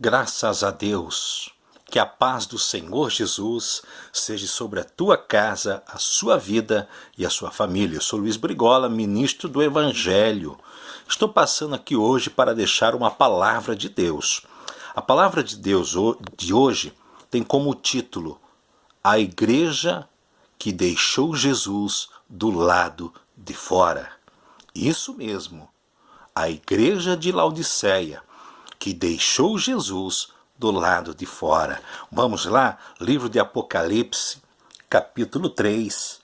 Graças a Deus, que a paz do Senhor Jesus seja sobre a tua casa, a sua vida e a sua família. Eu sou Luiz Brigola, ministro do Evangelho. Estou passando aqui hoje para deixar uma palavra de Deus. A palavra de Deus de hoje tem como título A Igreja que deixou Jesus do lado de fora. Isso mesmo, a Igreja de Laodiceia, que deixou Jesus do lado de fora. Vamos lá, livro de Apocalipse, capítulo 3,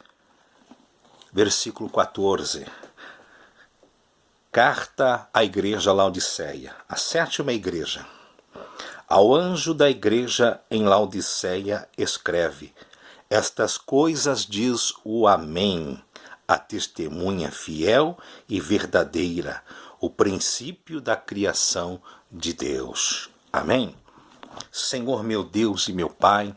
versículo 14. Carta à Igreja Laodiceia, a sétima igreja. Ao anjo da igreja em Laodiceia escreve: estas coisas diz o Amém, a testemunha fiel e verdadeira, o princípio da criação de Deus. Amém? Senhor meu Deus e meu Pai,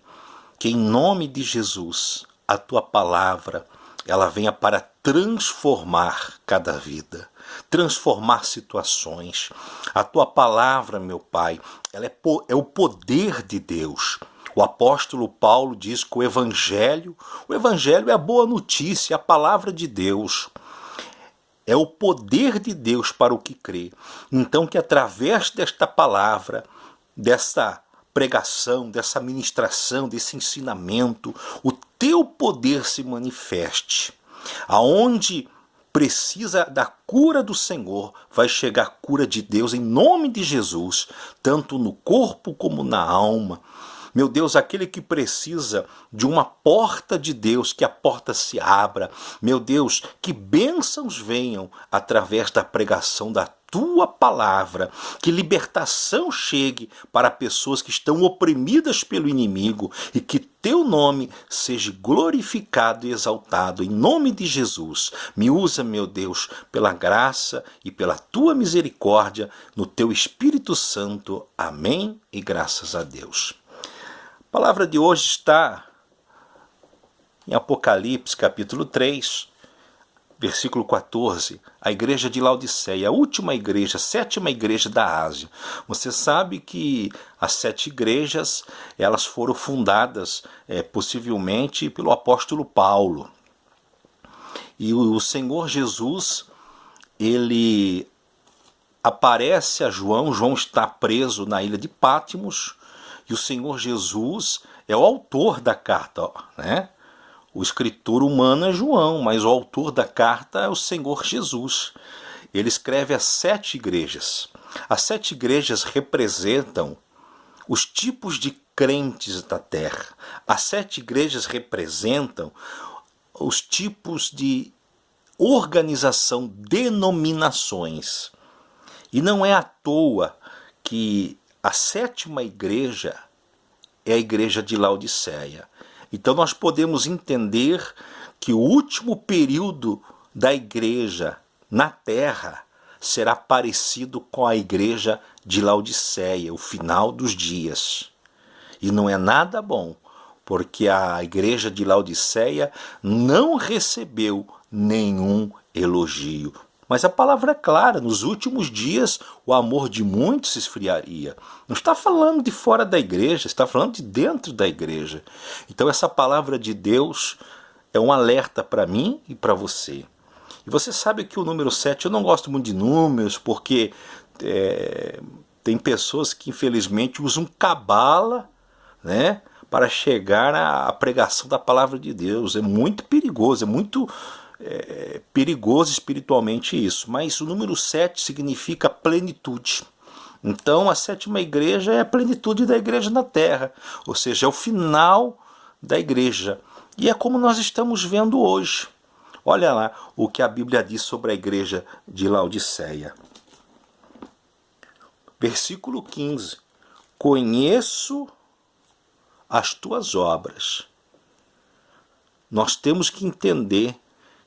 que em nome de Jesus, a Tua palavra, ela venha para transformar cada vida, transformar situações. A Tua palavra, meu Pai, ela é o poder de Deus. O apóstolo Paulo diz que o Evangelho é a boa notícia, a palavra de Deus. É o poder de Deus para o que crê. Então que através desta palavra, dessa pregação, dessa ministração, desse ensinamento, o teu poder se manifeste. Aonde precisa da cura do Senhor, vai chegar a cura de Deus em nome de Jesus, tanto no corpo como na alma. Meu Deus, aquele que precisa de uma porta de Deus, que a porta se abra. Meu Deus, que bênçãos venham através da pregação da Tua palavra. Que libertação chegue para pessoas que estão oprimidas pelo inimigo e que Teu nome seja glorificado e exaltado. Em nome de Jesus, me usa, meu Deus, pela graça e pela Tua misericórdia no Teu Espírito Santo. Amém e graças a Deus. A palavra de hoje está em Apocalipse, capítulo 3, versículo 14. A igreja de Laodiceia, a última igreja, a sétima igreja da Ásia. Você sabe que as 7 igrejas, elas foram fundadas possivelmente pelo apóstolo Paulo. E o Senhor Jesus, ele aparece a João. João está preso na ilha de Patmos. E o Senhor Jesus é o autor da carta, né? O escritor humano é João, mas o autor da carta é o Senhor Jesus. Ele escreve as 7 igrejas. As 7 igrejas representam os tipos de crentes da terra. As 7 igrejas representam os tipos de organização, denominações. E não é à toa que a sétima igreja é a igreja de Laodiceia. Então nós podemos entender que o último período da igreja na terra será parecido com a igreja de Laodiceia, o final dos dias. E não é nada bom, porque a igreja de Laodiceia não recebeu nenhum elogio. Mas a palavra é clara, nos últimos dias o amor de muitos se esfriaria. Não está falando de fora da igreja, está falando de dentro da igreja. Então essa palavra de Deus é um alerta para mim e para você. E você sabe que o número 7, eu não gosto muito de números, porque tem pessoas que infelizmente usam cabala, né, para chegar à pregação da palavra de Deus. É muito perigoso, é muito perigoso espiritualmente isso. Mas o número 7 significa plenitude. Então a sétima igreja é a plenitude da igreja na terra, ou seja, é o final da igreja. E é como nós estamos vendo hoje. Olha lá o que a Bíblia diz sobre a igreja de Laodiceia. Versículo 15. Conheço as tuas obras. Nós temos que entender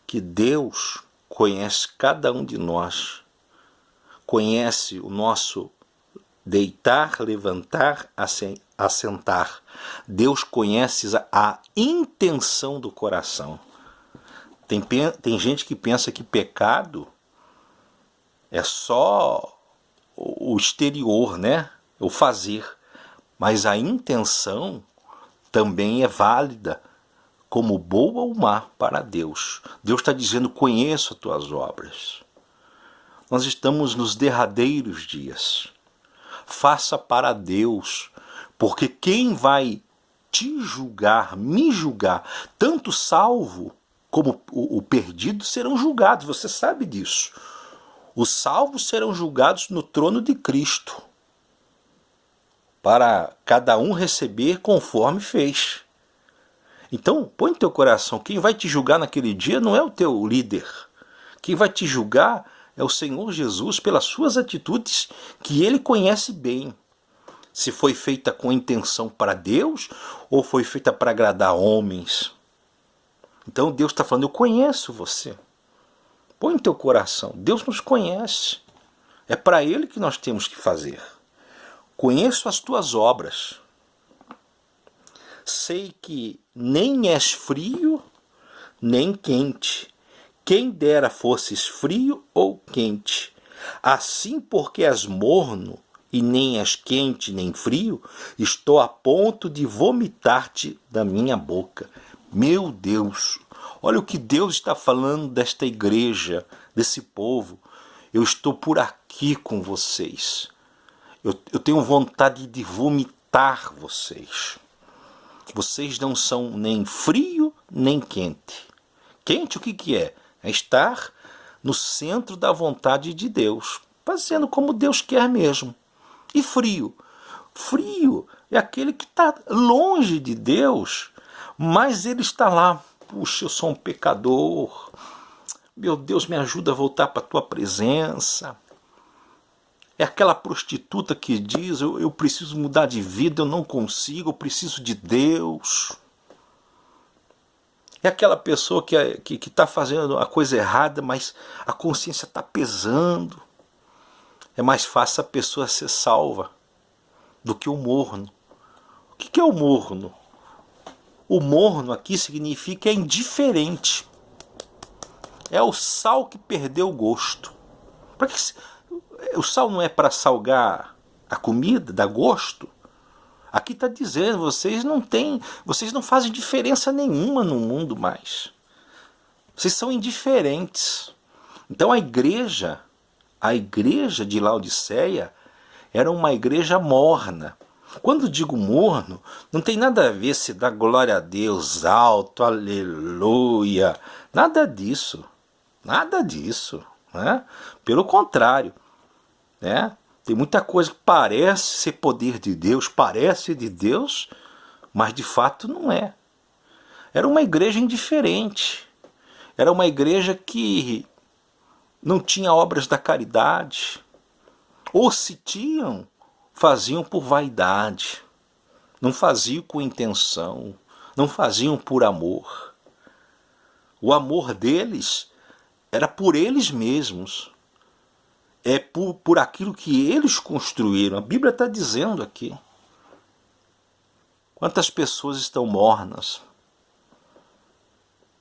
que Deus conhece cada um de nós, conhece o nosso deitar, levantar, assentar. Deus conhece a intenção do coração. Tem gente que pensa que pecado é só o exterior, né? o fazer, mas a intenção também é válida, como boa ou má para Deus. Deus está dizendo, conheço as tuas obras. Nós estamos nos derradeiros dias. Faça para Deus, porque quem vai te julgar, me julgar, tanto salvo como o perdido serão julgados, você sabe disso. Os salvos serão julgados no trono de Cristo, para cada um receber conforme fez. Então, põe no teu coração, quem vai te julgar naquele dia não é o teu líder. Quem vai te julgar é o Senhor Jesus pelas suas atitudes que Ele conhece bem. Se foi feita com intenção para Deus ou foi feita para agradar homens. Então Deus está falando, eu conheço você. Põe no teu coração, Deus nos conhece. É para Ele que nós temos que fazer. Conheço as tuas obras. Sei que nem és frio, nem quente. Quem dera fosses frio ou quente. Assim, porque és morno, e nem és quente nem frio, estou a ponto de vomitar-te da minha boca. Meu Deus, olha o que Deus está falando desta igreja, desse povo. Eu estou por aqui com vocês. Eu tenho vontade de vomitar vocês. Vocês não são nem frio, nem quente. Quente o que é? É estar no centro da vontade de Deus, fazendo como Deus quer mesmo. E frio? Frio é aquele que está longe de Deus, mas ele está lá. Puxa, eu sou um pecador. Meu Deus, me ajuda a voltar para a tua presença. É aquela prostituta que diz, eu preciso mudar de vida, eu não consigo, eu preciso de Deus. É aquela pessoa que está fazendo a coisa errada, mas a consciência está pesando. É mais fácil a pessoa ser salva do que o morno. O que é o morno? O morno aqui significa indiferente. É o sal que perdeu o gosto. Para que o sal não é para salgar a comida, dar gosto? Aqui está dizendo, vocês não fazem diferença nenhuma no mundo mais. Vocês são indiferentes. Então a igreja de Laodiceia era uma igreja morna. Quando digo morno, não tem nada a ver se dá glória a Deus alto, aleluia. Nada disso. Nada disso. Né? Pelo contrário. Né? Tem muita coisa que parece ser poder de Deus, parece de Deus, mas de fato não é. Era uma igreja indiferente. Era uma igreja que não tinha obras da caridade. Ou se tinham, faziam por vaidade. Não faziam com intenção. Não faziam por amor. O amor deles era por eles mesmos. É por aquilo que eles construíram. A Bíblia está dizendo aqui. Quantas pessoas estão mornas?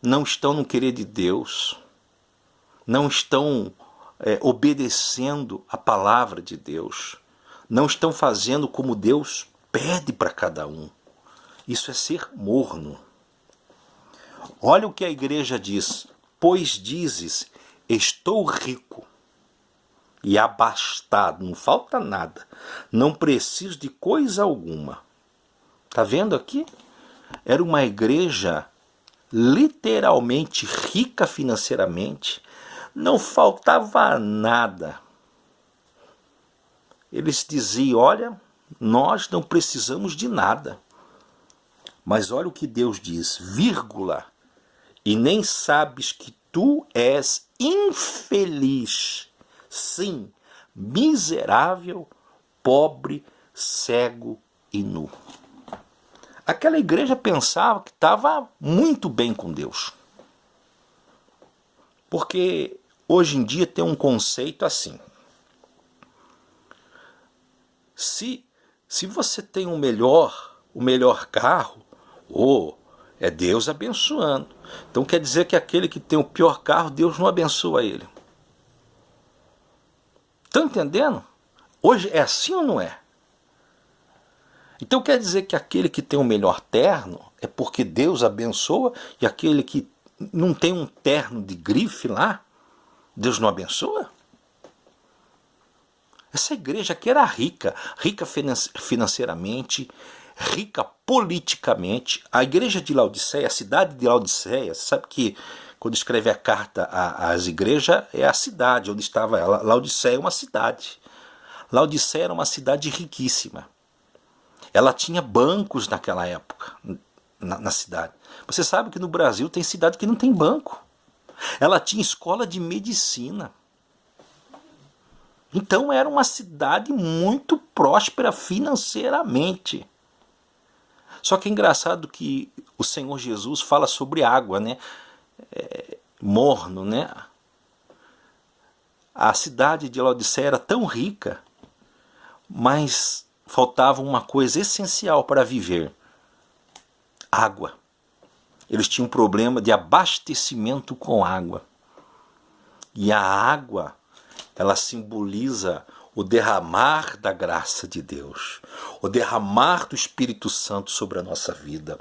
Não estão no querer de Deus. Não estão obedecendo a palavra de Deus. Não estão fazendo como Deus pede para cada um. Isso é ser morno. Olha o que a igreja diz. Pois dizes, estou rico e abastado, não falta nada, não preciso de coisa alguma. Está vendo aqui? Era uma igreja literalmente rica financeiramente, não faltava nada. Eles diziam, olha, nós não precisamos de nada. Mas olha o que Deus diz, vírgula, e nem sabes que tu és infeliz. Sim, miserável, pobre, cego e nu. Aquela igreja pensava que estava muito bem com Deus. Porque hoje em dia tem um conceito assim. Se você tem o melhor carro, é Deus abençoando. Então quer dizer que aquele que tem o pior carro, Deus não abençoa ele. Estão entendendo? Hoje é assim ou não é? Então quer dizer que aquele que tem o melhor terno é porque Deus abençoa, e aquele que não tem um terno de grife lá, Deus não abençoa? Essa igreja aqui era rica, rica financeiramente, rica politicamente. A igreja de Laodiceia, a cidade de Laodiceia, você sabe que quando escreve a carta às igrejas, é a cidade onde estava ela. Laodiceia é uma cidade. Laodiceia era uma cidade riquíssima. Ela tinha bancos naquela época, na cidade. Você sabe que no Brasil tem cidade que não tem banco. Ela tinha escola de medicina. Então era uma cidade muito próspera financeiramente. Só que é engraçado que o Senhor Jesus fala sobre água, né? Morno, né? A cidade de Laodiceia era tão rica, mas faltava uma coisa essencial para viver: água. Eles tinham um problema de abastecimento com água. E a água, ela simboliza o derramar da graça de Deus, o derramar do Espírito Santo sobre a nossa vida.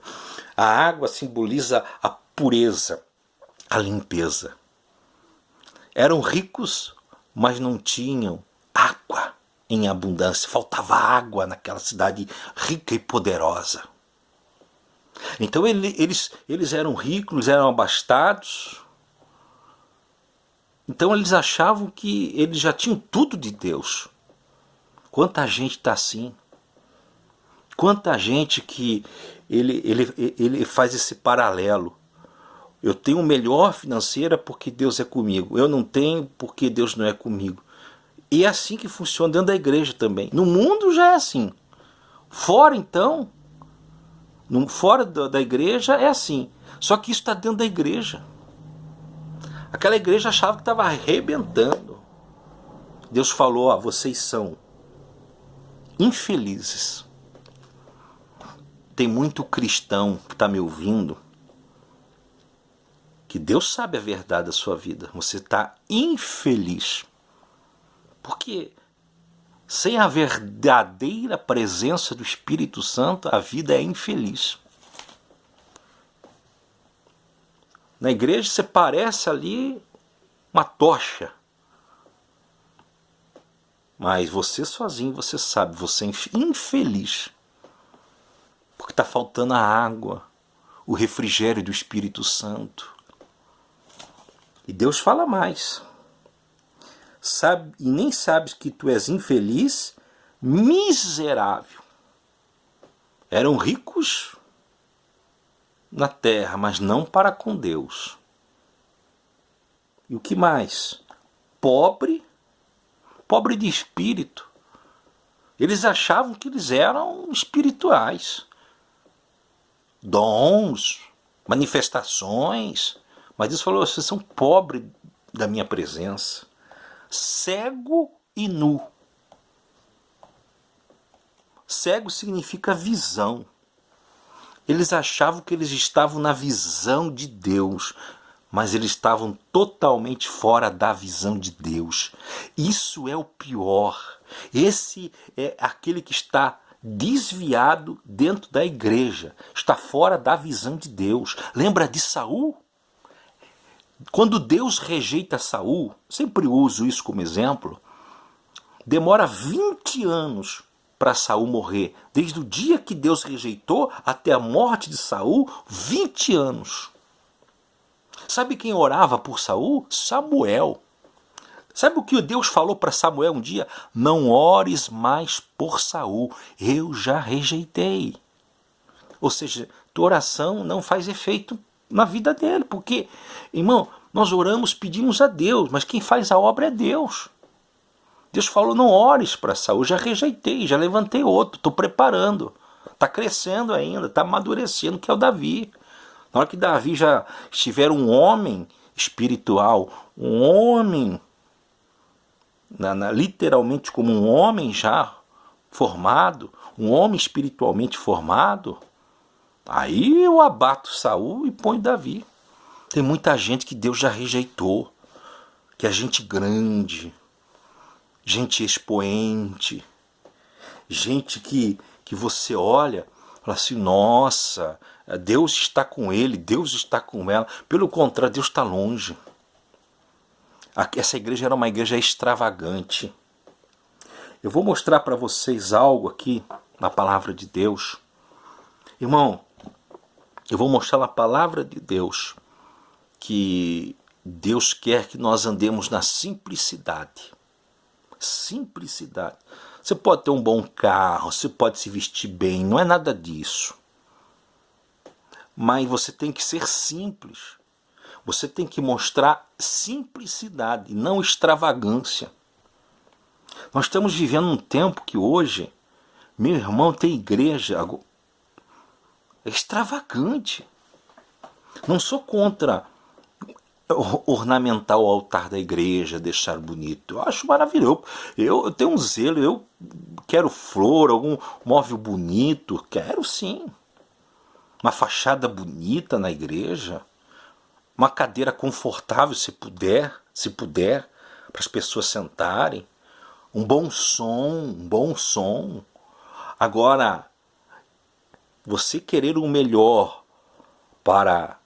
A água simboliza a pureza, a limpeza. Eram ricos, mas não tinham água em abundância. Faltava água naquela cidade rica e poderosa. Então eles eram ricos, eles eram abastados. Então eles achavam que eles já tinham tudo de Deus. Quanta gente está assim. Quanta gente que ele faz esse paralelo. Eu tenho melhor financeira porque Deus é comigo. Eu não tenho porque Deus não é comigo. E é assim que funciona dentro da igreja também. No mundo já é assim. Fora então, fora da igreja é assim. Só que isso está dentro da igreja. Aquela igreja achava que estava arrebentando. Deus falou: ó, vocês são infelizes. Tem muito cristão que está me ouvindo, que Deus sabe a verdade da sua vida. Você está infeliz. Porque sem a verdadeira presença do Espírito Santo, a vida é infeliz. Na igreja você parece ali uma tocha. Mas você sozinho, você sabe, você é infeliz. Porque está faltando a água, o refrigério do Espírito Santo. E Deus fala mais. Sabe, e nem sabes que tu és infeliz, miserável. Eram ricos na terra, mas não para com Deus. E o que mais? Pobre de espírito. Eles achavam que eles eram espirituais. Dons, manifestações. Mas Deus falou: vocês são pobres da minha presença. Cego e nu. Cego significa visão. Eles achavam que eles estavam na visão de Deus, mas eles estavam totalmente fora da visão de Deus. Isso é o pior. Esse é aquele que está desviado dentro da igreja, está fora da visão de Deus. Lembra de Saul? Quando Deus rejeita Saul, sempre uso isso como exemplo, demora 20 anos para Saul morrer. Desde o dia que Deus rejeitou até a morte de Saul, 20 anos. Sabe quem orava por Saul? Samuel. Sabe o que Deus falou para Samuel um dia? Não ores mais por Saul, eu já rejeitei. Ou seja, tua oração não faz efeito na vida dele, porque, irmão, nós oramos, pedimos a Deus, mas quem faz a obra é Deus. Deus falou: não ores para Saul, já rejeitei, já levantei outro, estou preparando, está crescendo ainda, está amadurecendo, que é o Davi. Na hora que Davi já estiver um homem espiritual, um homem, literalmente como um homem já formado, um homem espiritualmente formado, aí eu abato Saul e ponho Davi. Tem muita gente que Deus já rejeitou, que é gente grande, gente expoente, gente que que você olha e fala assim, nossa, Deus está com ele, Deus está com ela. Pelo contrário, Deus está longe. Essa igreja era uma igreja extravagante. Eu vou mostrar para vocês algo aqui na palavra de Deus. Irmão, eu vou mostrar na palavra de Deus que Deus quer que nós andemos na simplicidade. Simplicidade. Você pode ter um bom carro, você pode se vestir bem, não é nada disso. Mas você tem que ser simples. Você tem que mostrar simplicidade, não extravagância. Nós estamos vivendo um tempo que hoje, meu irmão, tem igreja extravagante. Não sou contra ornamentar o altar da igreja, deixar bonito. Eu acho maravilhoso. Eu tenho um zelo, eu quero flor, algum móvel bonito, quero sim. Uma fachada bonita na igreja, uma cadeira confortável, se puder, para as pessoas sentarem, um bom som. Agora, você querer o melhor para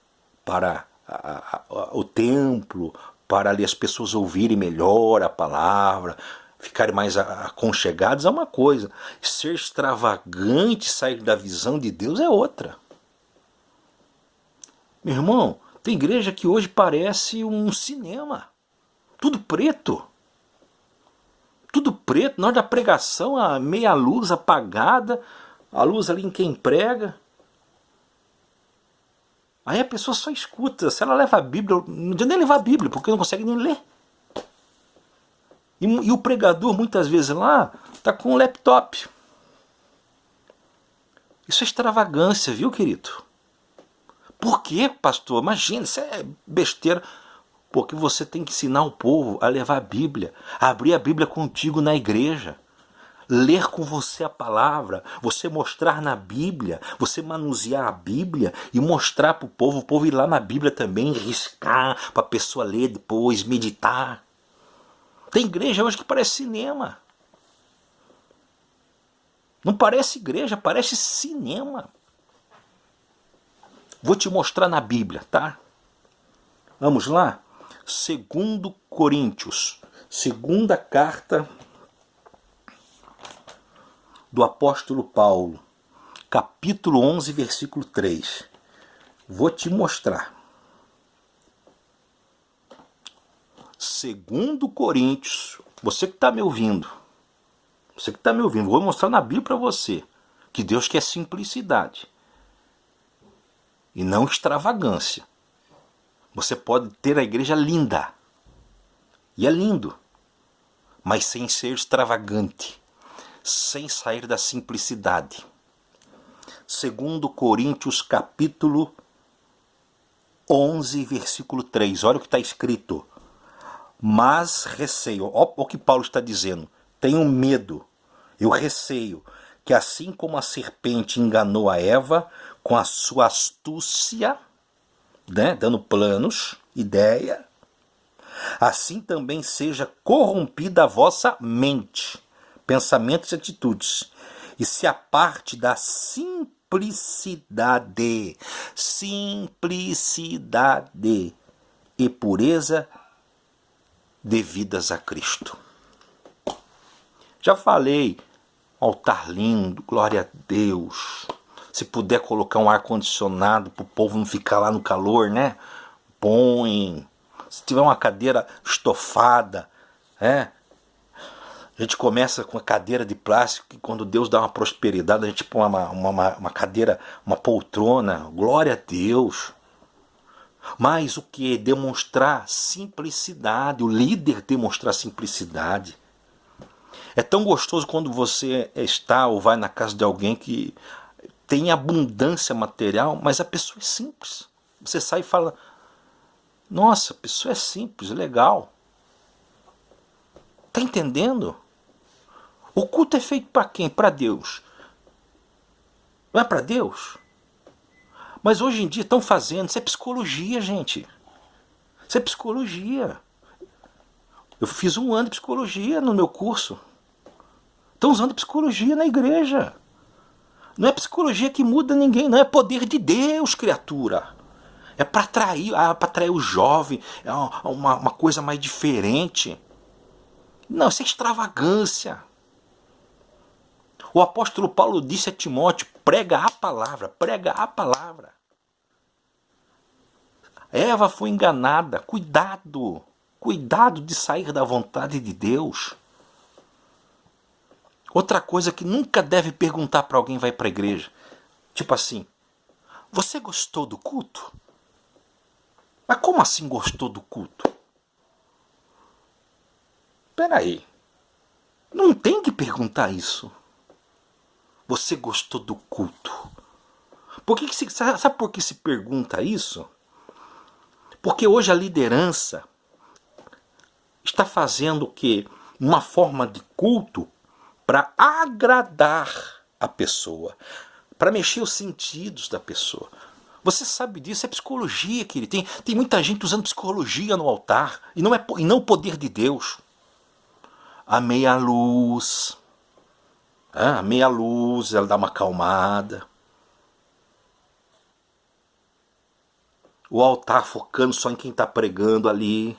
o templo, para ali as pessoas ouvirem melhor a palavra, ficarem mais aconchegados é uma coisa. Ser extravagante, sair da visão de Deus é outra. Meu irmão, tem igreja que hoje parece um cinema. Tudo preto. Tudo preto. Na hora da pregação, a meia luz apagada, a luz ali em quem prega. Aí a pessoa só escuta. Se ela leva a Bíblia, não adianta nem levar a Bíblia, porque não consegue nem ler. E o pregador, muitas vezes lá, está com um laptop. Isso é extravagância, viu, querido? Por quê, pastor? Imagina, isso é besteira. Porque você tem que ensinar o povo a levar a Bíblia, a abrir a Bíblia contigo na igreja, ler com você a palavra, você mostrar na Bíblia, você manusear a Bíblia e mostrar para o povo ir lá na Bíblia também, riscar, para a pessoa ler depois, meditar. Tem igreja hoje que parece cinema. Não parece igreja, parece cinema. Vou te mostrar na Bíblia, tá? Vamos lá? 2 Coríntios, segunda carta do apóstolo Paulo, capítulo 11, versículo 3. Vou te mostrar. 2 Coríntios, você que está me ouvindo, vou mostrar na Bíblia para você que Deus quer simplicidade e não extravagância. Você pode ter a igreja linda, e é lindo, mas sem ser extravagante, sem sair da simplicidade. 2 Coríntios capítulo 11, versículo 3, olha o que está escrito. Mas receio, olha o que Paulo está dizendo, tenho medo, eu receio, que assim como a serpente enganou a Eva com a sua astúcia, né, dando planos, ideia, assim também seja corrompida a vossa mente, pensamentos e atitudes, e se aparte da simplicidade e pureza devidas a Cristo. Já falei, altar lindo, glória a Deus. Se puder colocar um ar-condicionado para o povo não ficar lá no calor, né? Põe. Se tiver uma cadeira estofada, a gente começa com a cadeira de plástico, e quando Deus dá uma prosperidade, a gente põe uma cadeira, uma poltrona, glória a Deus. Mas o que? Demonstrar simplicidade, o líder demonstrar simplicidade. É tão gostoso quando você está ou vai na casa de alguém que tem abundância material, mas a pessoa é simples. Você sai e fala, nossa, a pessoa é simples, legal. Está entendendo? O culto é feito para quem? Para Deus. Não é para Deus? Mas hoje em dia estão fazendo, isso é psicologia, gente. Isso é psicologia. Eu fiz 1 ano de psicologia no meu curso. Estão usando psicologia na igreja. Não é psicologia que muda ninguém, não. É poder de Deus, criatura. É para atrair o jovem. É uma coisa mais diferente. Não, isso é extravagância. O apóstolo Paulo disse a Timóteo: prega a palavra, prega a palavra. Eva foi enganada. Cuidado. Cuidado de sair da vontade de Deus. Outra coisa que nunca deve perguntar para alguém que vai para a igreja. Tipo assim: você gostou do culto? Mas como assim gostou do culto? Peraí. Não tem que perguntar isso. Você gostou do culto? Sabe por que se pergunta isso? Porque hoje a liderança está fazendo o quê? Uma forma de culto para agradar a pessoa, para mexer os sentidos da pessoa. Você sabe disso, é psicologia, querido. Tem muita gente usando psicologia no altar e não o poder de Deus. A meia-luz. A meia-luz, ela dá uma acalmada. O altar focando só em quem está pregando ali.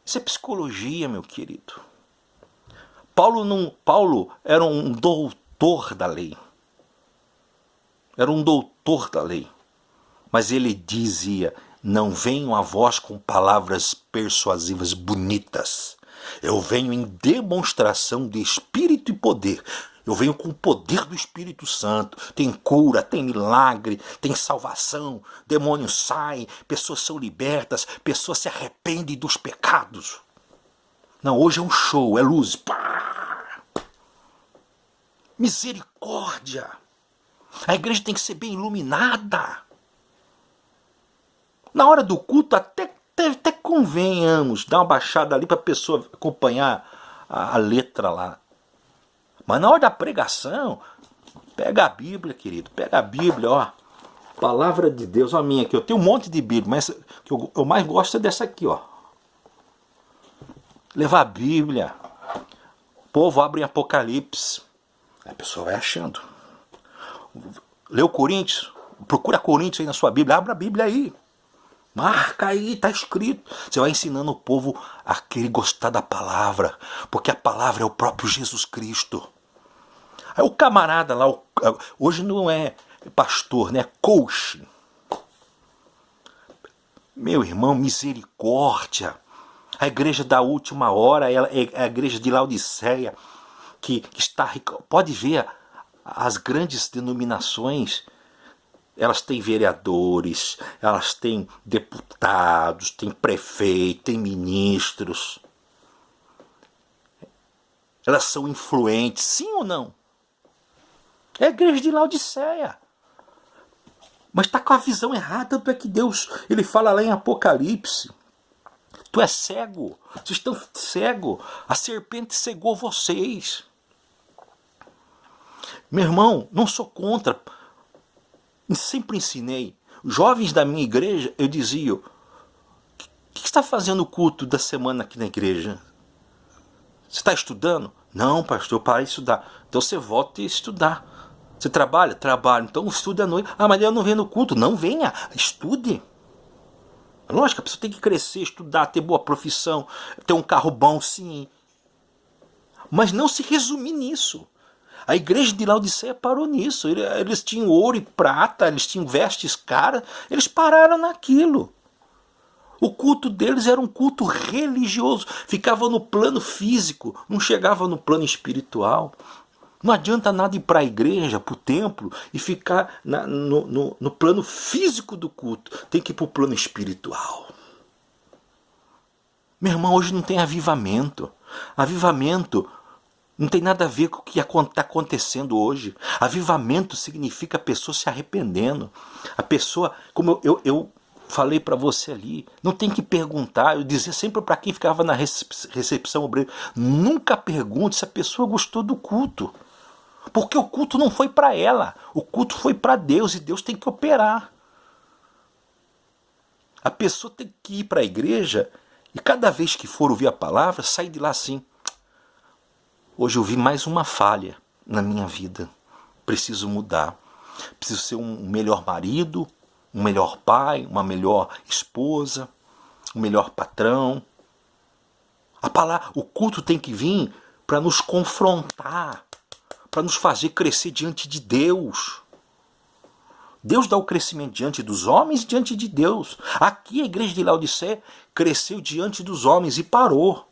Isso é psicologia, meu querido. Paulo era um doutor da lei. Era um doutor da lei. Mas ele dizia: não venho a vós com palavras persuasivas bonitas. Eu venho em demonstração de espírito e poder. Eu venho com o poder do Espírito Santo. Tem cura, tem milagre, tem salvação. Demônios saem, pessoas são libertas, pessoas se arrependem dos pecados. Não, hoje é um show, é luz. Pá! Misericórdia. A igreja tem que ser bem iluminada. Na hora do culto até convenhamos, dar uma baixada ali para a pessoa acompanhar a letra lá. Mas na hora da pregação, pega a Bíblia, querido. Pega a Bíblia, ó. Palavra de Deus, ó, a minha aqui. Eu tenho um monte de Bíblia, mas que eu mais gosto é dessa aqui, ó. Levar a Bíblia. O povo abre em Apocalipse. A pessoa vai achando. Leu Coríntios. Procura Coríntios aí na sua Bíblia. Abra a Bíblia aí. Marca aí, tá escrito. Você vai ensinando o povo a querer gostar da palavra. Porque a palavra é o próprio Jesus Cristo. Aí o camarada lá, hoje não é pastor, né? É coach. Meu irmão, misericórdia. A igreja da última hora é a igreja de Laodiceia, que está... Pode ver, as grandes denominações, elas têm vereadores, elas têm deputados, têm prefeito, têm ministros. Elas são influentes, sim ou não? É a igreja de Laodiceia. Mas está com a visão errada, tanto é que Deus, ele fala lá em Apocalipse: tu és cego, vocês estão cegos, a serpente cegou vocês. Meu irmão, não sou contra, sempre ensinei. Jovens da minha igreja, eu dizia: o que está fazendo o culto da semana aqui na igreja? Você está estudando? Não, pastor, eu parei de estudar. Então você volta a estudar. Você trabalha? Trabalho. Então estude à noite. Ah, mas eu não venho no culto. Não venha, estude. Lógico, a pessoa tem que crescer, estudar, ter boa profissão, ter um carro bom, sim. Mas não se resumir nisso. A igreja de Laodiceia parou nisso. Eles tinham ouro e prata, eles tinham vestes caras, eles pararam naquilo. O culto deles era um culto religioso, ficava no plano físico, não chegava no plano espiritual. Não adianta nada ir para a igreja, para o templo, e ficar no plano físico do culto. Tem que ir para o plano espiritual. Meu irmão, hoje não tem avivamento. Avivamento não tem nada a ver com o que está acontecendo hoje. Avivamento significa a pessoa se arrependendo. A pessoa, como eu falei para você ali, não tem que perguntar. Eu dizia sempre para quem ficava na recepção obreira: nunca pergunte se a pessoa gostou do culto. Porque o culto não foi para ela, o culto foi para Deus, e Deus tem que operar. A pessoa tem que ir para a igreja e cada vez que for ouvir a palavra, sair de lá assim: hoje eu vi mais uma falha na minha vida. preciso mudar. Preciso ser um melhor marido, um melhor pai, uma melhor esposa, um melhor patrão. O culto tem que vir para nos confrontar, para nos fazer crescer diante de Deus. Deus dá o crescimento diante dos homens e diante de Deus. Aqui a igreja de Laodiceia cresceu diante dos homens e parou.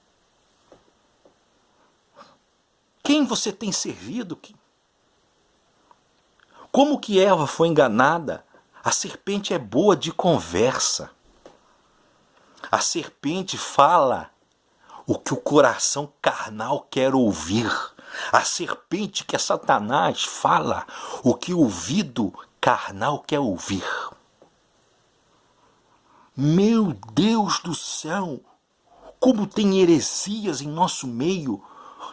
Quem você tem servido? Como que Eva foi enganada? A serpente é boa de conversa. A serpente fala o que o coração carnal quer ouvir. A serpente, que é Satanás, fala o que o ouvido carnal quer ouvir. Meu Deus do céu! Como tem heresias em nosso meio!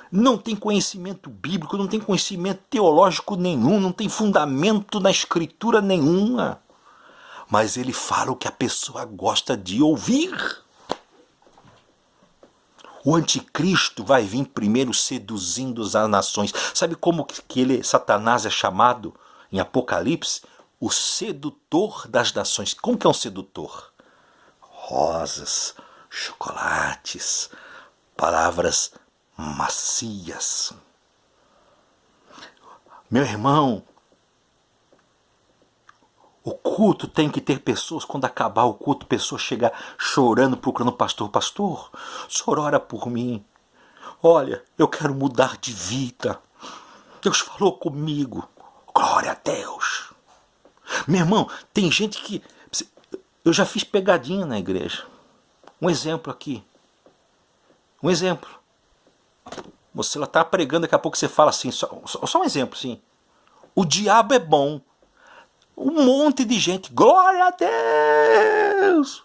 Não tem conhecimento bíblico, não tem conhecimento teológico nenhum, não tem fundamento na escritura nenhuma. Mas ele fala o que a pessoa gosta de ouvir. O anticristo vai vir primeiro seduzindo as nações. Sabe como que Satanás é chamado em Apocalipse? O sedutor das nações. Como que é um sedutor? Rosas, chocolates, palavras macias. Meu irmão, o culto tem que ter pessoas, quando acabar o culto, pessoas chegar chorando, procurando o pastor. Pastor, o senhor ora por mim. Olha, eu quero mudar de vida. Deus falou comigo. Glória a Deus. Meu irmão, tem gente que... Eu já fiz pegadinha na igreja. Um exemplo aqui. Um exemplo. Você está pregando, daqui a pouco você fala assim, só um exemplo, sim. O diabo é bom. Um monte de gente, glória a Deus!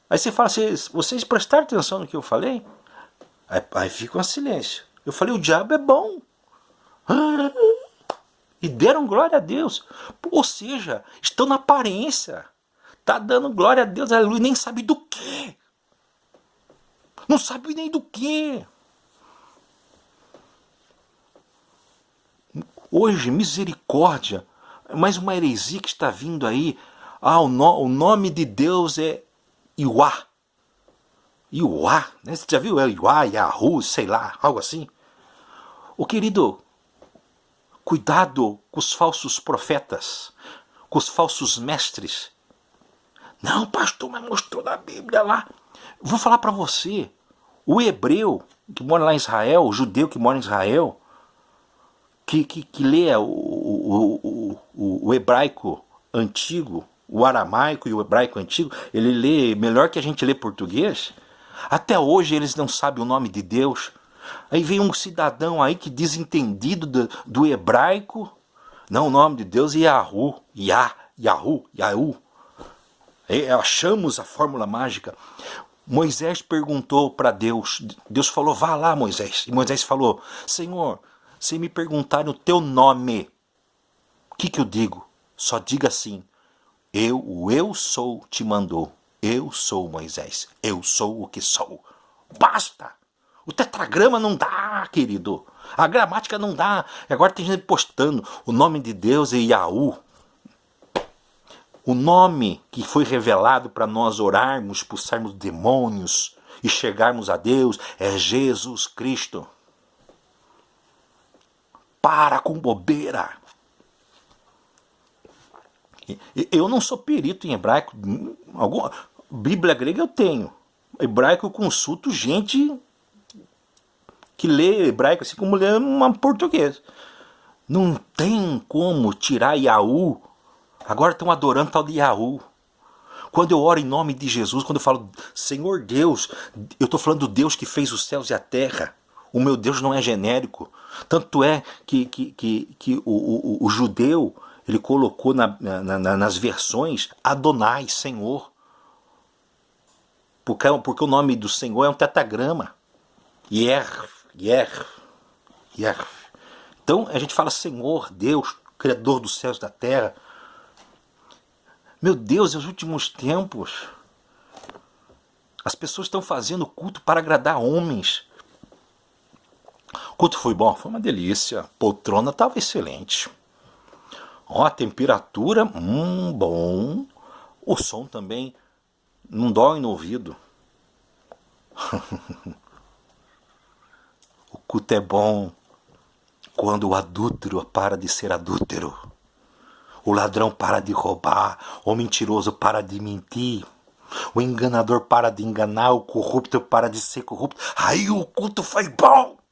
Aí você fala assim, vocês prestaram atenção no que eu falei? Aí fica um silêncio. Eu falei, o diabo é bom. E deram glória a Deus. Ou seja, estão na aparência. Está dando glória a Deus, aleluia, nem sabe do quê. Não sabe nem do quê. Hoje, misericórdia, mais uma heresia que está vindo aí. O nome de Deus é Iuá. Iuá, né? Você já viu? É Iuá, Yahu, sei lá, algo assim. Ô querido, cuidado com os falsos profetas, com os falsos mestres. Não, pastor, mas mostrou na Bíblia lá. Vou falar para você, o hebreu que mora lá em Israel, o judeu que mora em Israel, que lê o hebraico antigo, o aramaico e o hebraico antigo, ele lê melhor que a gente lê português. Até hoje eles não sabem o nome de Deus. Aí vem um cidadão aí que desentendido do hebraico. Não, o nome de Deus é Yahu, Yahu. Achamos a fórmula mágica. Moisés perguntou para Deus. Deus falou, vá lá, Moisés. E Moisés falou, Senhor, se me perguntarem o teu nome, o que eu digo? Só diga assim, eu sou te mandou. Eu sou Moisés. Eu sou o que sou. Basta! O tetragrama não dá, querido. A gramática não dá. Agora tem gente postando. O nome de Deus é Yahu. O nome que foi revelado para nós orarmos, expulsarmos demônios e chegarmos a Deus é Jesus Cristo. Para com bobeira. Eu não sou perito em hebraico. Bíblia grega eu tenho. Hebraico eu consulto gente que lê hebraico assim como lê uma português. Não tem como tirar Yahu. Agora estão adorando tal de Yahu. Quando eu oro em nome de Jesus, quando eu falo Senhor Deus, eu estou falando do Deus que fez os céus e a terra. O meu Deus não é genérico. Tanto é que o judeu ele colocou nas versões Adonai, Senhor. Porque o nome do Senhor é um tetragrama. Yer. Então a gente fala Senhor, Deus, Criador dos céus e da terra. Meu Deus, nos últimos tempos, as pessoas estão fazendo culto para agradar homens. culto foi bom? Foi uma delícia. A poltrona estava excelente. Ó, a temperatura, bom. O som também não dói no ouvido. O culto é bom quando o adúltero para de ser adúltero. O ladrão para de roubar. O mentiroso para de mentir. O enganador para de enganar. O corrupto para de ser corrupto. Aí o culto foi bom.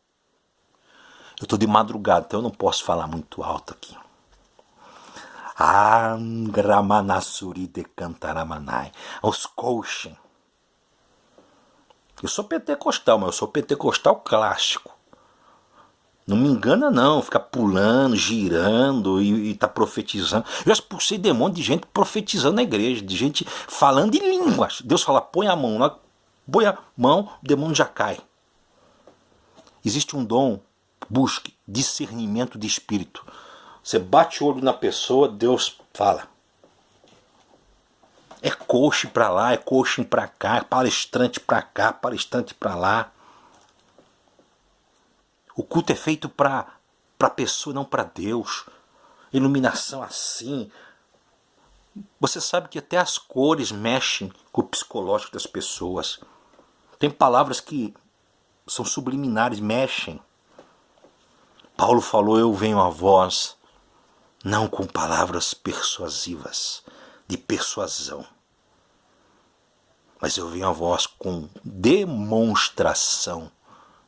Eu estou de madrugada, então eu não posso falar muito alto aqui. Angramanasuri de Cantaramanai. Os coaching. Eu sou pentecostal, mas eu sou pentecostal clássico. Não me engana não, ficar pulando, girando e tá profetizando. Eu já expulsei demônio de gente profetizando na igreja, de gente falando em línguas. Deus fala, põe a mão, põe a mão, o demônio já cai. Existe um dom, busque discernimento de espírito. Você bate o olho na pessoa, Deus fala. É coaching para lá, é coaching para cá, é palestrante para cá, palestrante para lá. O culto é feito para a pessoa, não para Deus. Iluminação assim. Você sabe que até as cores mexem com o psicológico das pessoas. Tem palavras que são subliminares, mexem. Paulo falou, eu venho a vós, não com palavras persuasivas, de persuasão. Mas eu venho a vós com demonstração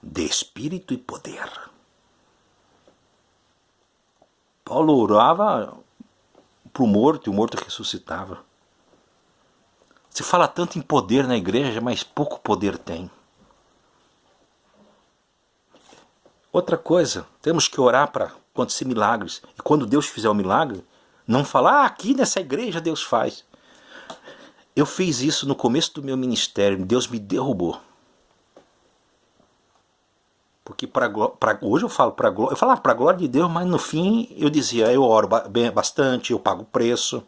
de espírito e poder. Paulo orava para o morto e o morto ressuscitava. Se fala tanto em poder na igreja, mas pouco poder tem. Outra coisa, temos que orar para acontecer milagres. E quando Deus fizer o milagre, não falar, aqui nessa igreja Deus faz. Eu fiz isso no começo do meu ministério, Deus me derrubou. Porque hoje eu falo para a glória de Deus, mas no fim eu dizia, eu oro bastante, eu pago o preço.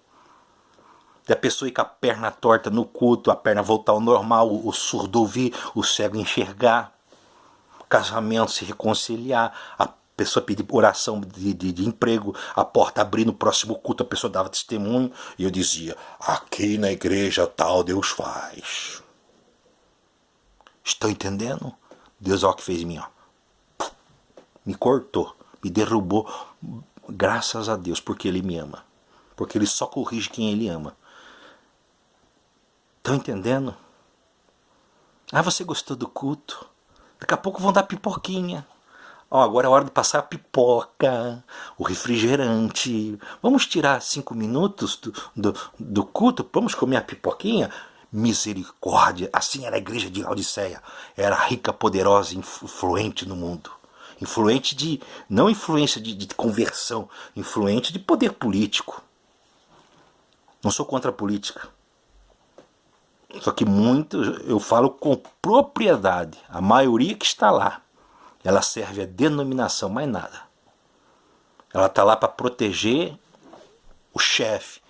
Da pessoa ir com a perna torta no culto, a perna voltar ao normal, o surdo ouvir, o cego enxergar. Casamento se reconciliar, a pessoa pedir oração de emprego, a porta abrir no próximo culto, a pessoa dava testemunho, e eu dizia, aqui na igreja tal Deus faz. Estão entendendo? Deus olha o que fez em mim, ó. Me cortou, me derrubou, graças a Deus, porque Ele me ama. Porque Ele só corrige quem Ele ama. Estão entendendo? Ah, você gostou do culto? Daqui a pouco vão dar pipoquinha. Ó, agora é hora de passar a pipoca, o refrigerante. Vamos tirar 5 minutos do culto? Vamos comer a pipoquinha? Misericórdia. Assim era a igreja de Laodiceia. Era rica, poderosa, influente no mundo. Influente de... não influência de conversão. Influente de poder político. Não sou contra a política. Só que muito, eu falo com propriedade. A maioria que está lá, ela serve a denominação, mais nada. Ela está lá para proteger o chefe.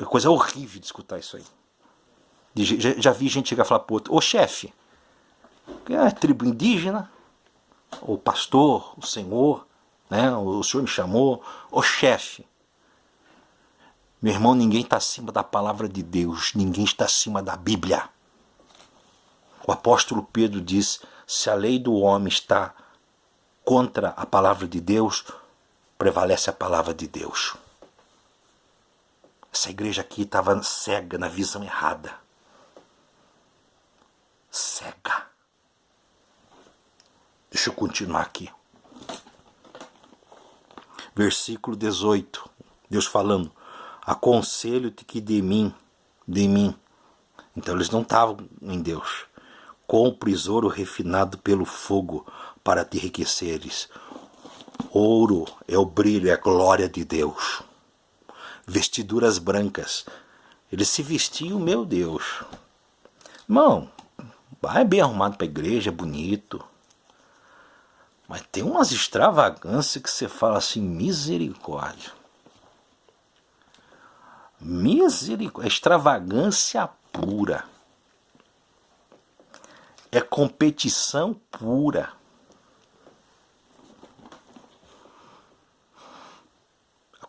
Coisa horrível de escutar isso aí. Já vi gente chegar e falar para o outro, ô chefe, é tribo indígena, o pastor, o senhor, né, o senhor me chamou, ô chefe. Meu irmão, ninguém está acima da palavra de Deus, ninguém está acima da Bíblia. O apóstolo Pedro diz, se a lei do homem está contra a palavra de Deus, prevalece a palavra de Deus. Essa igreja aqui estava cega, na visão errada. Cega. Deixa eu continuar aqui. Versículo 18, Deus falando, aconselho-te que de mim, então eles não estavam em Deus, compres ouro refinado pelo fogo para te enriqueceres. Ouro é o brilho, é a glória de Deus. Vestiduras brancas, eles se vestiam, meu Deus. Irmão, vai bem arrumado para a igreja, bonito. Mas tem umas extravagâncias que você fala assim, misericórdia. Misericórdia, extravagância pura. É competição pura.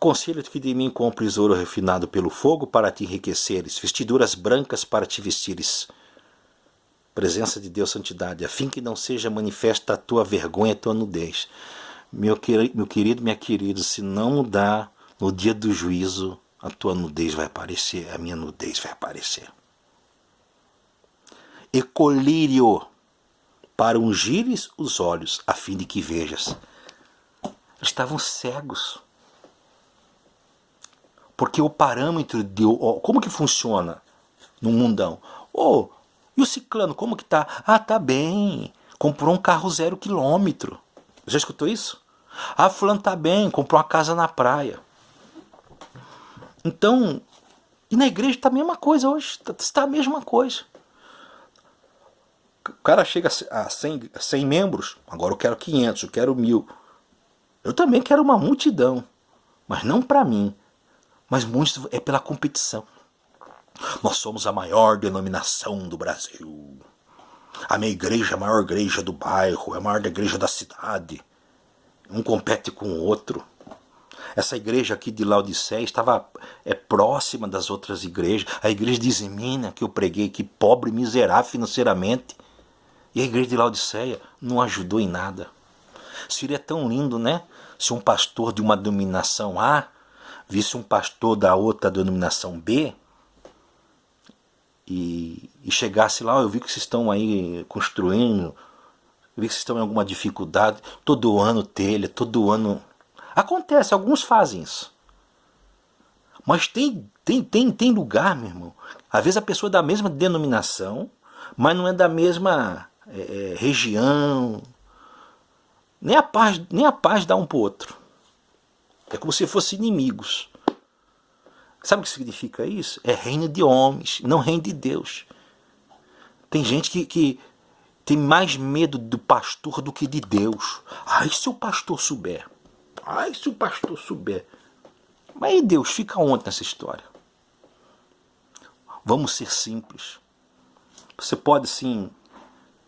Aconselho-te que de mim compres ouro refinado pelo fogo para te enriqueceres, vestiduras brancas para te vestires. Presença de Deus, santidade, a fim que não seja manifesta a tua vergonha, a tua nudez. Meu querido, minha querida, se não mudar, no dia do juízo, a tua nudez vai aparecer, a minha nudez vai aparecer. E colírio, para ungires os olhos, a fim de que vejas. Eles estavam cegos. Porque o parâmetro de... como que funciona no mundão? E o ciclano, como que tá? Ah, tá bem. Comprou um carro 0 quilômetro. Já escutou isso? Ah, fulano tá bem, comprou uma casa na praia. Então, e na igreja está a mesma coisa hoje. Está a mesma coisa. O cara chega a 100 membros, agora eu quero 500, eu quero 1000. Eu também quero uma multidão, mas não para mim. Mas muitos é pela competição. Nós somos a maior denominação do Brasil. A minha igreja é a maior igreja do bairro, é a maior igreja da cidade. Um compete com o outro. Essa igreja aqui de Laodiceia é próxima das outras igrejas. A igreja de Zemina, que eu preguei, que pobre e miserável financeiramente. E a igreja de Laodiceia não ajudou em nada. Seria tão lindo, né? Se um pastor de uma denominação A visse um pastor da outra denominação B e chegasse lá, eu vi que vocês estão aí construindo, eu vi que vocês estão em alguma dificuldade, todo ano telha, todo ano... Acontece, alguns fazem isso. Mas tem lugar, meu irmão. Às vezes a pessoa é da mesma denominação, mas não é da mesma região. Nem a paz dá um pro outro. É como se fossem inimigos. Sabe o que significa isso? É reino de homens, não reino de Deus. Tem gente que tem mais medo do pastor do que de Deus. Ai, se o pastor souber. Ai, se o pastor souber. Mas e Deus? Fica onde nessa história? Vamos ser simples. Você pode sim...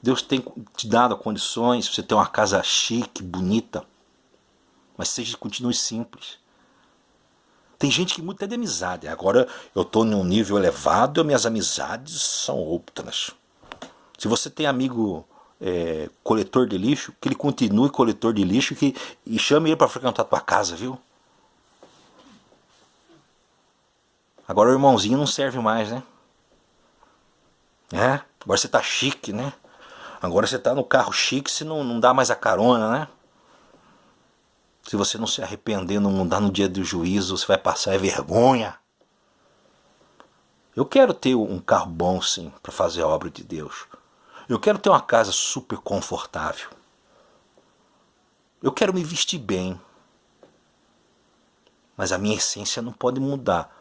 Deus tem te dado condições, você ter uma casa chique, bonita, mas continue simples. Tem gente que muda até de amizade. Agora eu estou num nível elevado e minhas amizades são outras. Se você tem amigo coletor de lixo, que ele continue coletor de lixo e chame ele para frequentar a tua casa, viu? Agora o irmãozinho não serve mais, né? Agora você tá chique, né? Agora você tá no carro chique, você não dá mais a carona, né? Se você não se arrepender, não mudar no dia do juízo, você vai passar vergonha. Eu quero ter um carro bom, sim, para fazer a obra de Deus. Eu quero ter uma casa super confortável. Eu quero me vestir bem. Mas a minha essência não pode mudar.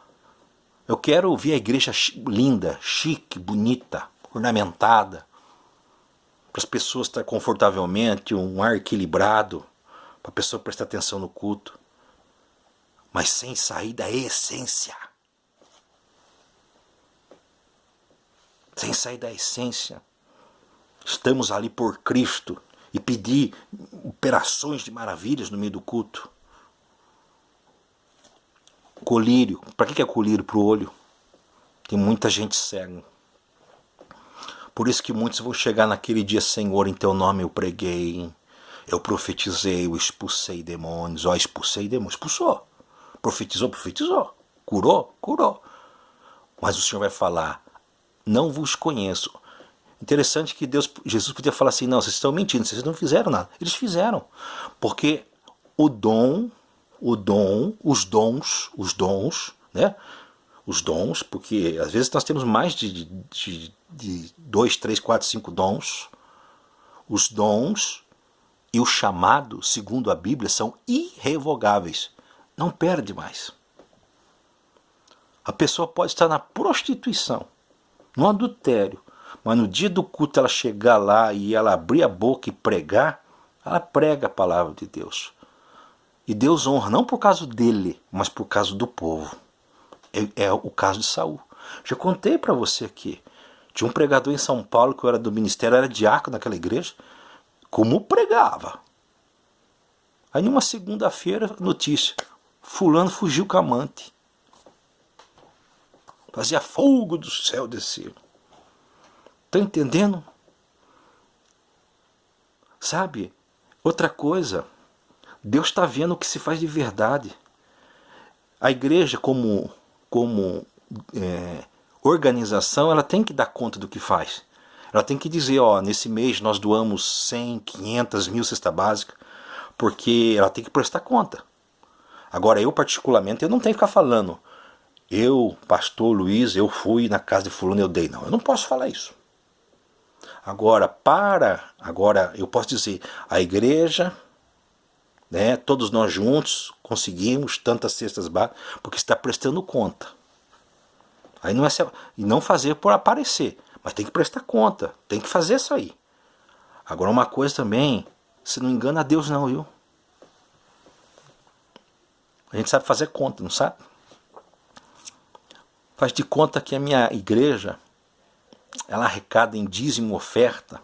Eu quero ver a igreja linda, chique, bonita, ornamentada. Para as pessoas estar confortavelmente, um ar equilibrado, para a pessoa prestar atenção no culto, mas sem sair da essência. Sem sair da essência. Estamos ali por Cristo e pedir operações de maravilhas no meio do culto. Colírio. Para que é colírio? Para o olho. Tem muita gente cega. Por isso que muitos vão chegar naquele dia: Senhor, em teu nome eu preguei, eu profetizei, eu expulsei demônios. Expulsei demônios, expulsou. Profetizou, profetizou. Curou, curou. Mas o Senhor vai falar: não vos conheço. Interessante que Jesus podia falar assim: não, vocês estão mentindo, vocês não fizeram nada. Eles fizeram. Porque os dons, né? Os dons, porque às vezes nós temos mais de 2, 3, 4, 5 dons. Os dons e o chamado, segundo a Bíblia, são irrevogáveis. Não perde mais. A pessoa pode estar na prostituição, no adultério, mas no dia do culto ela chegar lá e ela abrir a boca e pregar, ela prega a palavra de Deus. E Deus honra, não por causa dele, mas por causa do povo. É o caso de Saul. Já contei para você aqui. Tinha um pregador em São Paulo que eu era do ministério, era diácono naquela igreja. Como pregava. Aí numa segunda-feira, notícia: fulano fugiu com a amante. Fazia fogo do céu descer. Tá entendendo? Sabe? Outra coisa, Deus está vendo o que se faz de verdade. A igreja, como organização, ela tem que dar conta do que faz. Ela tem que dizer, ó, nesse mês nós doamos 100, 500, 1000 cesta básica, porque ela tem que prestar conta. Agora, eu particularmente, eu não tenho que ficar falando, eu, pastor Luiz, eu fui na casa de fulano e eu dei. Não, eu não posso falar isso. Agora, eu posso dizer, a igreja, né, todos nós juntos conseguimos tantas cestas básicas, porque está prestando conta. Aí não é e não fazer por aparecer, mas tem que prestar conta, tem que fazer isso aí. Agora uma coisa também, você não engana a Deus não, viu? A gente sabe fazer conta, não sabe? Faz de conta que a minha igreja, ela arrecada em dízimo oferta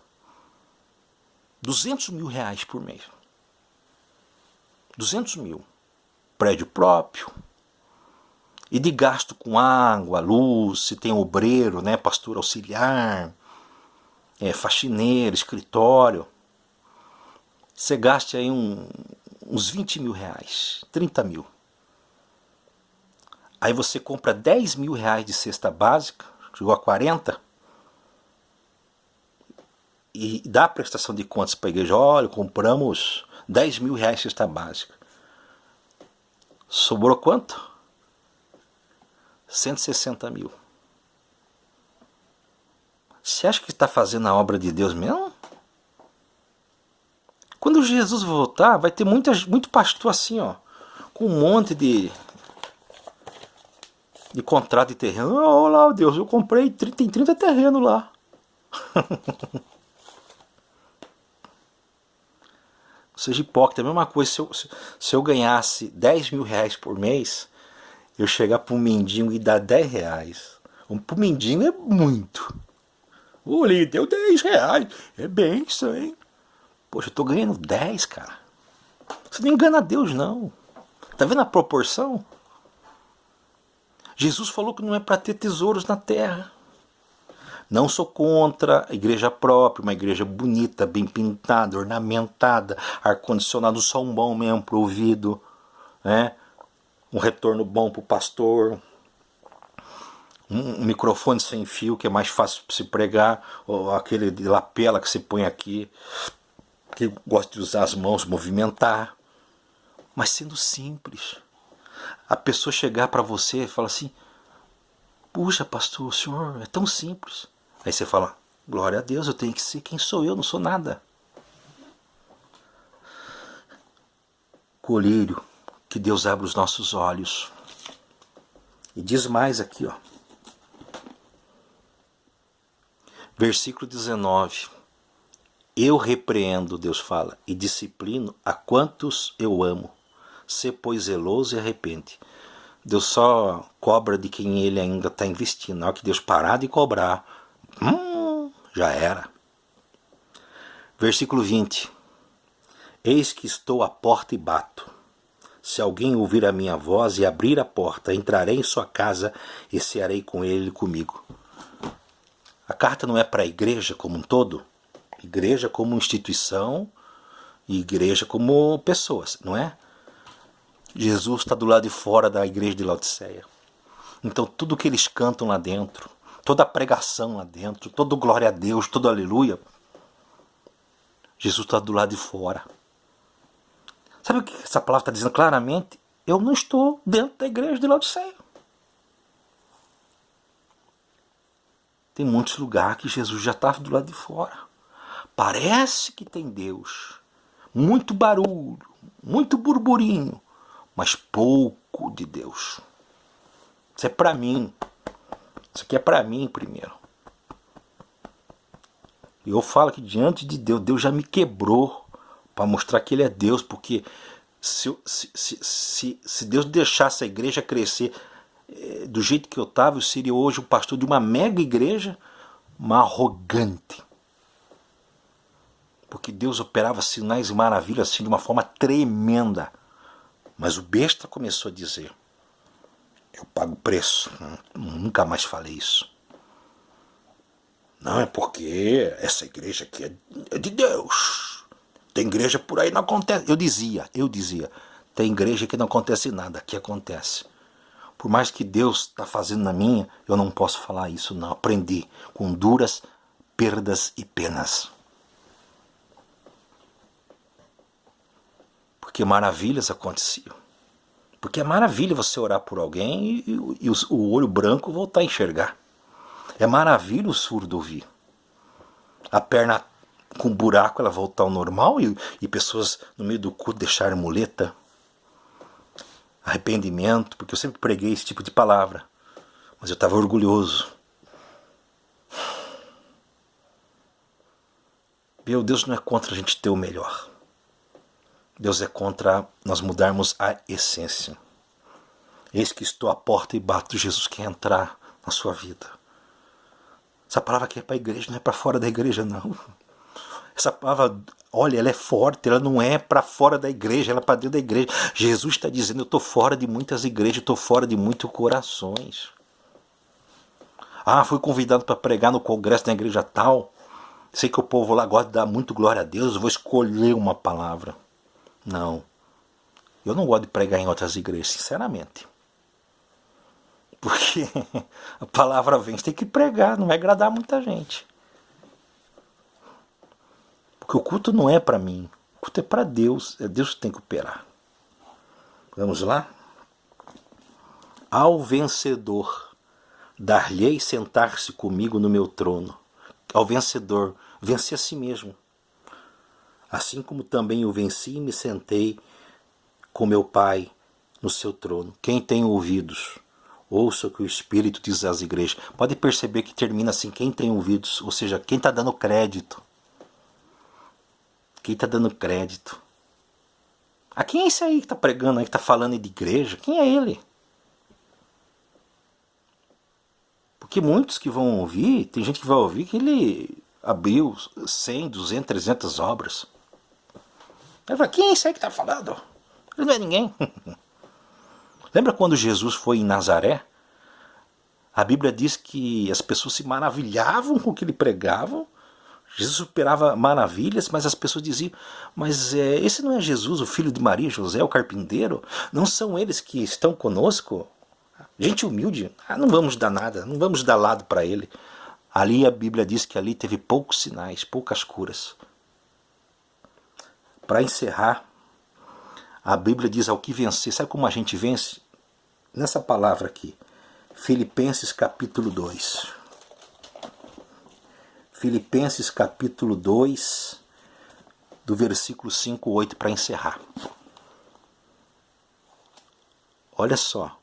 200 mil reais por mês. 200 mil. Prédio próprio. E de gasto com água, luz, se tem obreiro, né, pastor auxiliar, faxineiro, escritório. Você gasta aí uns 20 mil reais, 30 mil. Aí você compra 10 mil reais de cesta básica, chegou a 40, e dá a prestação de contas para a igreja. Olha, compramos 10 mil reais de cesta básica. Sobrou quanto? 160 mil. Você acha que está fazendo a obra de Deus mesmo? Quando Jesus voltar, vai ter muito pastor assim, ó, com um monte de contrato de terreno. Oh, lá, Deus, eu comprei, tem 30 terrenos lá. Ou seja, hipócrita, é a mesma coisa. Se eu ganhasse 10 mil reais por mês, eu chegar para um mendigo e dar 10 reais. Para um mendigo é muito. Olha, ele deu 10 reais. É bem isso, hein? Poxa, eu tô ganhando 10, cara. Você não engana Deus, não. Tá vendo a proporção? Jesus falou que não é para ter tesouros na terra. Não sou contra a igreja própria, uma igreja bonita, bem pintada, ornamentada, ar-condicionado, som bom mesmo para o ouvido, né? Um retorno bom para o pastor, um microfone sem fio que é mais fácil para se pregar, ou aquele de lapela que se põe aqui, que gosta de usar as mãos, movimentar, mas sendo simples. A pessoa chegar para você e falar assim, puxa pastor, o senhor é tão simples. Aí você fala, glória a Deus, eu tenho que ser quem sou eu, não sou nada. Colírio, que Deus abra os nossos olhos. E diz mais aqui, ó. Versículo 19. Eu repreendo, Deus fala, e disciplino a quantos eu amo. Sê, pois, zeloso e arrepende. Deus só cobra de quem ele ainda está investindo. Na hora que Deus parar de cobrar, já era. Versículo 20. Eis que estou à porta e bato. Se alguém ouvir a minha voz e abrir a porta, entrarei em sua casa e cearei com ele e comigo. A carta não é para a igreja como um todo? Igreja como instituição e igreja como pessoas, não é? Jesus está do lado de fora da igreja de Laodiceia. Então tudo que eles cantam lá dentro, toda a pregação lá dentro, todo glória a Deus, todo aleluia, Jesus está do lado de fora. Sabe o que essa palavra está dizendo claramente? Eu não estou dentro da igreja de Laodiceia. Tem muitos lugares que Jesus já está do lado de fora. Parece que tem Deus. Muito barulho, muito burburinho, mas pouco de Deus. Isso é para mim. Isso aqui é para mim primeiro. E eu falo que diante de Deus, Deus já me quebrou para mostrar que Ele é Deus, porque se Deus deixasse a igreja crescer do jeito que eu estava, eu seria hoje o pastor de uma mega igreja, uma arrogante. Porque Deus operava sinais e maravilhas assim de uma forma tremenda Mas o besta começou a dizer: eu pago o preço. Nunca mais falei isso. Não, é porque essa igreja aqui é de Deus. Tem igreja por aí, não acontece. Eu dizia, tem igreja que não acontece nada, aqui acontece. Por mais que Deus está fazendo na minha, eu não posso falar isso, não. Aprendi com duras perdas e penas. Porque maravilhas aconteciam. Porque é maravilha você orar por alguém e o olho branco voltar a enxergar. É maravilha o surdo ouvir. A perna com buraco ela voltar ao normal e pessoas no meio do culto deixarem muleta. Arrependimento, porque eu sempre preguei esse tipo de palavra. Mas eu estava orgulhoso. Meu Deus não é contra a gente ter o melhor. Deus é contra nós mudarmos a essência. Eis que estou à porta e bato. Jesus quer entrar na sua vida. Essa palavra aqui é para a igreja, não é para fora da igreja, não. Essa palavra, olha, ela é forte, ela não é para fora da igreja, ela é para dentro da igreja. Jesus está dizendo, eu estou fora de muitas igrejas, eu estou fora de muitos corações. Ah, fui convidado para pregar no congresso da igreja tal. Sei que o povo lá gosta de dar muito glória a Deus, eu vou escolher uma palavra. Não. Eu não gosto de pregar em outras igrejas, sinceramente. Porque a palavra vem, você tem que pregar, não vai agradar muita gente. Porque o culto não é para mim, o culto é para Deus, é Deus que tem que operar. Vamos lá? Ao vencedor, dar-lhe-ei sentar-se comigo no meu trono. Ao vencedor, vencer a si mesmo. Assim como também o venci e me sentei com meu Pai no seu trono. Quem tem ouvidos, ouça o que o Espírito diz às igrejas. Pode perceber que termina assim, quem tem ouvidos, ou seja, quem está dando crédito. Quem está dando crédito. Ah, quem é esse aí que está pregando aí, que está falando de igreja? Quem é ele? Porque muitos que vão ouvir, tem gente que vai ouvir que ele abriu 100, 200, 300 obras. Ele fala, quem é esse aí que está falando? Ele não é ninguém. Lembra quando Jesus foi em Nazaré? A Bíblia diz que as pessoas se maravilhavam com o que ele pregava. Jesus superava maravilhas, mas as pessoas diziam, mas esse não é Jesus, o filho de Maria, José, o carpinteiro? Não são eles que estão conosco? Gente humilde, não vamos dar nada, não vamos dar lado para ele. Ali a Bíblia diz que ali teve poucos sinais, poucas curas. Para encerrar, a Bíblia diz ao que vencer. Sabe como a gente vence? Nessa palavra aqui. Filipenses capítulo 2. Filipenses capítulo 2, do versículo 5 8, para encerrar. Olha só.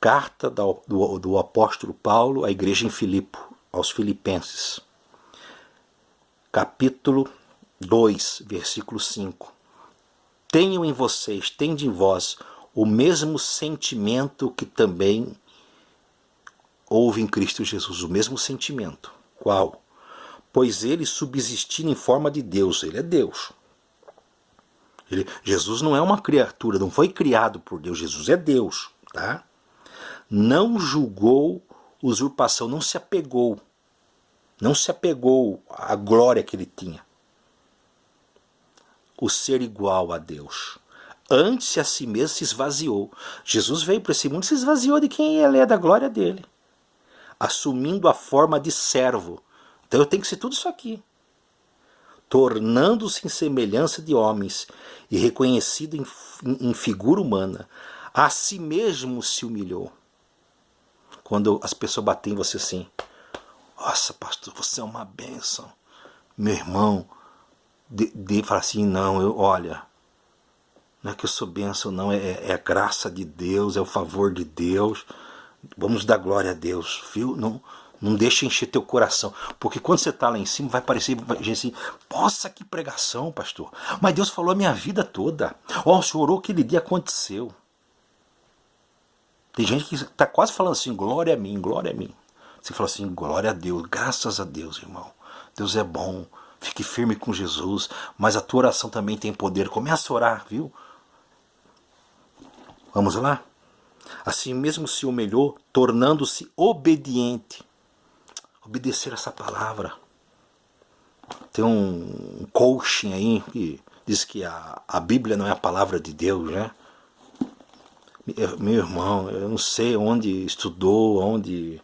Carta do apóstolo Paulo à igreja em Filipe, aos Filipenses. Capítulo 2, versículo 5. Tenham em vocês, tende em vós, o mesmo sentimento que também houve em Cristo Jesus. O mesmo sentimento. Qual? Pois ele, subsistindo em forma de Deus, ele é Deus. Jesus não é uma criatura, não foi criado por Deus. Jesus é Deus, tá? Não julgou usurpação, não se apegou à glória que ele tinha. O ser igual a Deus. Antes a si mesmo se esvaziou. Jesus veio para esse mundo e se esvaziou de quem ele é, da glória dele. Assumindo a forma de servo. Então eu tenho que ser tudo isso aqui. Tornando-se em semelhança de homens e reconhecido em figura humana, a si mesmo se humilhou. Quando as pessoas batem em você assim, nossa pastor, você é uma bênção. Meu irmão, fala assim, não, olha, não é que eu sou bênção, não, é a graça de Deus, é o favor de Deus. Vamos dar glória a Deus, viu? Não deixa encher teu coração, porque quando você está lá em cima vai parecer gente assim, nossa, que pregação, pastor, mas Deus falou a minha vida toda, o senhor orou, aquele dia aconteceu. Tem gente que está quase falando assim, glória a mim, glória a mim. Você fala assim, glória a Deus, graças a Deus, irmão, Deus é bom, fique firme com Jesus, mas a tua oração também tem poder, começa a orar, viu? Vamos lá? Assim mesmo se humilhou, tornando-se obediente. Obedecer essa palavra. Tem um coaching aí que diz que a Bíblia não é a palavra de Deus, né? Meu irmão, eu não sei onde estudou, onde...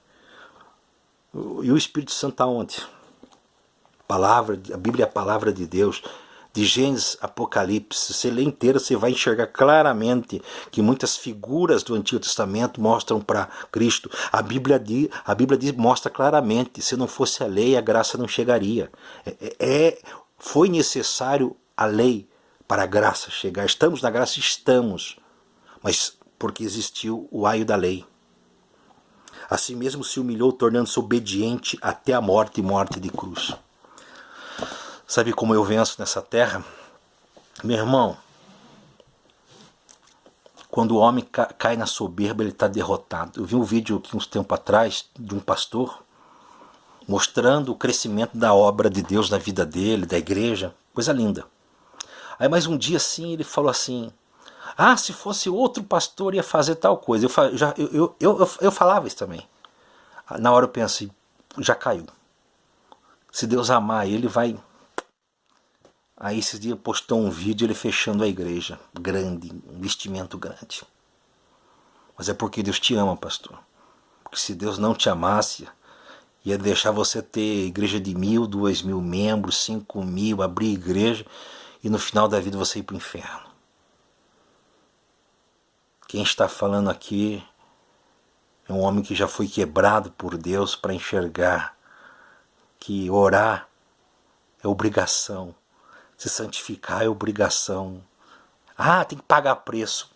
E o Espírito Santo está onde? A Bíblia é a palavra de Deus. De Gênesis, Apocalipse, se você lê inteiro, você vai enxergar claramente que muitas figuras do Antigo Testamento mostram para Cristo. A Bíblia mostra claramente, se não fosse a lei, a graça não chegaria. Foi necessário a lei para a graça chegar. Estamos na graça? Estamos. Mas porque existiu o aio da lei. Assim mesmo se humilhou, tornando-se obediente até a morte e morte de cruz. Sabe como eu venço nessa terra? Meu irmão, quando o homem cai na soberba, ele está derrotado. Eu vi um vídeo aqui uns tempos atrás de um pastor mostrando o crescimento da obra de Deus na vida dele, da igreja. Coisa linda. Aí mais um dia assim ele falou assim: ah, se fosse outro pastor ia fazer tal coisa. Eu falava isso também. Na hora eu pensei, já caiu. Se Deus amar ele, vai... Aí esses dias postou um vídeo ele fechando a igreja. Grande, um investimento grande. Mas é porque Deus te ama, pastor. Porque se Deus não te amasse, ia deixar você ter igreja de 1.000, 2.000 membros, 5.000, abrir igreja e no final da vida você ir para o inferno. Quem está falando aqui é um homem que já foi quebrado por Deus para enxergar que orar é obrigação. Se santificar é obrigação. Ah, tem que pagar preço.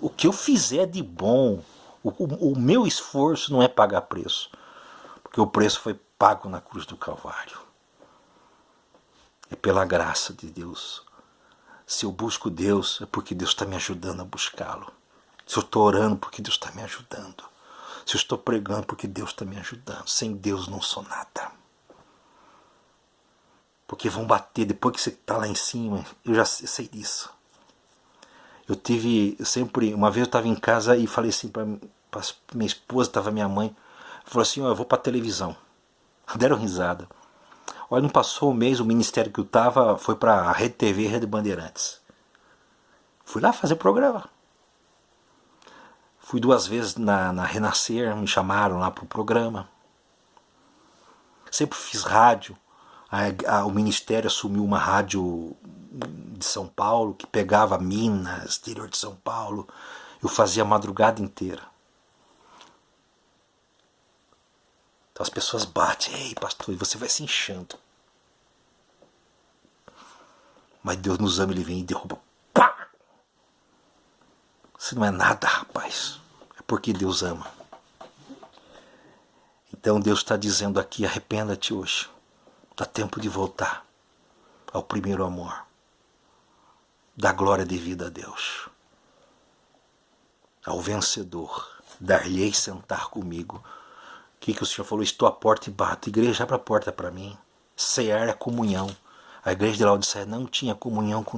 O que eu fizer de bom, o meu esforço não é pagar preço. Porque o preço foi pago na cruz do Calvário. É pela graça de Deus. Se eu busco Deus, é porque Deus está me ajudando a buscá-lo. Se eu estou orando, porque Deus está me ajudando. Se eu estou pregando, porque Deus está me ajudando. Sem Deus não sou nada. Porque vão bater depois que você está lá em cima. Eu já sei disso. Uma vez eu estava em casa e falei assim para minha esposa, estava minha mãe. Falou assim, eu vou para a televisão. Deram risada. Olha, não passou um mês, o ministério que eu estava foi para a Rede TV, Rede Bandeirantes. Fui lá fazer programa. Fui 2 vezes na Renascer, me chamaram lá para o programa. Sempre fiz rádio. O ministério assumiu uma rádio de São Paulo, que pegava Minas, interior de São Paulo. Eu fazia a madrugada inteira. Então as pessoas batem, ei pastor, e você vai se inchando. Mas Deus nos ama, ele vem e derruba. Pá! Você não é nada, rapaz. É porque Deus ama. Então Deus está dizendo aqui, arrependa-te hoje. Dá tempo de voltar ao primeiro amor. Dá glória devida a Deus. Ao vencedor, dar-lhe-ei sentar comigo. O que o Senhor falou? Estou à porta e bato. Igreja, abre a porta para mim. Cear é comunhão. A igreja de Laodiceia não tinha comunhão com